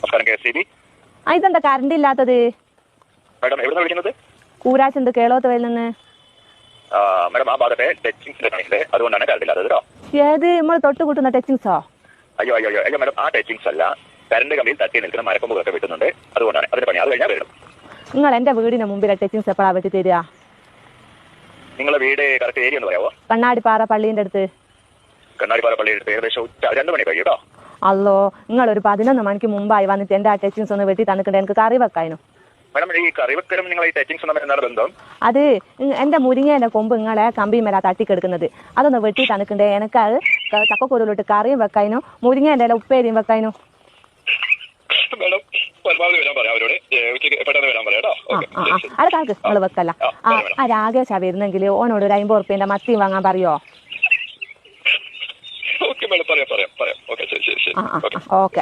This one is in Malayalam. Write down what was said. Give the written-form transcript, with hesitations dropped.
നമസ്കാരം KSCB. ഇതെന്താ കറണ്ട് ഇല്ലാത്തത്? മാഡം എവിടെ വിളിക്കുന്നത്? കൂരാച്ചുണ്ട് കേളോത്തവയിൽ നിന്ന്. മാഡം ആ ഭാഗത്തെ ടച്ചിങ്സിന്റെ പണിയുണ്ട്, അതുകൊണ്ടാണ് കറണ്ട് ഇല്ലാത്തത് കേട്ടോ. ഏത് നമ്മൾ തൊട്ട് കൂട്ടുന്ന ടച്ചിങ്സോ? അയ്യോ മാഡം, ആ ടച്ചിങ്സ് അല്ല, കറണ്ട് കമ്പിയിൽ തട്ടി നിൽക്കുന്ന മരക്കൊമ്പുകളൊക്കെ വെട്ടുന്നുണ്ട്, അതുകൊണ്ടാണ് അതിന്റെ പണി. അത് കഴിഞ്ഞാൽ വരണം. നിങ്ങൾ എന്റെ വീടിന് മുമ്പിലെ ടച്ചിങ്സ് എപ്പോഴാ വെട്ടി തരിക? നിങ്ങളുടെ വീട് കറക്റ്റ് ഏരിയ ഒന്ന് പറയാമോ? കണ്ണാടിപ്പാറ പള്ളീന്റെ അടുത്ത്. കണ്ണാടിപ്പാറ പള്ളിയുടെ അടുത്ത് ഏകദേശം 2 മണി കഴിയും കേട്ടോ. അല്ലോ, നിങ്ങൾ ഒരു 11 മണിക്ക് മുമ്പായി വന്നിട്ട് എന്റെ ആ ടച്ചിങ്സ് ഒന്ന് വെട്ടി തന്നിട്ടുണ്ട്, എനിക്ക് കറി വെക്കാനും. മാഡം ഈ കറിവെക്കലും നിങ്ങൾ ഈ ടച്ചിങ്സ് തമ്മിൽ എന്താണ് ബന്ധം? അത് എന്റെ മുരിങ്ങേന്റെ കൊമ്പ് നിങ്ങളെ കമ്പിമേല തട്ടിക്കെടുക്കുന്നത്, അതൊന്ന് വെട്ടി തന്നിട്ടുണ്ട്. എനിക്ക് അത് ചക്കക്കുരുവിലിട്ട് കറിയും വെക്കാനും മുരിങ്ങേന്റെ ഇല ഉപ്പേരിയും വെക്കാനും. മാഡം പരമാവധി വരാൻ പറയാം അവരോട്, പെട്ടെന്ന് വരാൻ പറയാം കേട്ടോ. അത് കാക്ക് നിങ്ങൾ വെക്കല്ല. ആ രാകേശാ വരുന്നെങ്കിൽ ഓനോട് ഒരു 50 ഉറുപ്പ്യന്റെ മത്തി വാങ്ങാൻ പറയോ? ഓക്കെ മാഡം, പറയാം. ഓക്കെ ശരി. ഓക്കെ.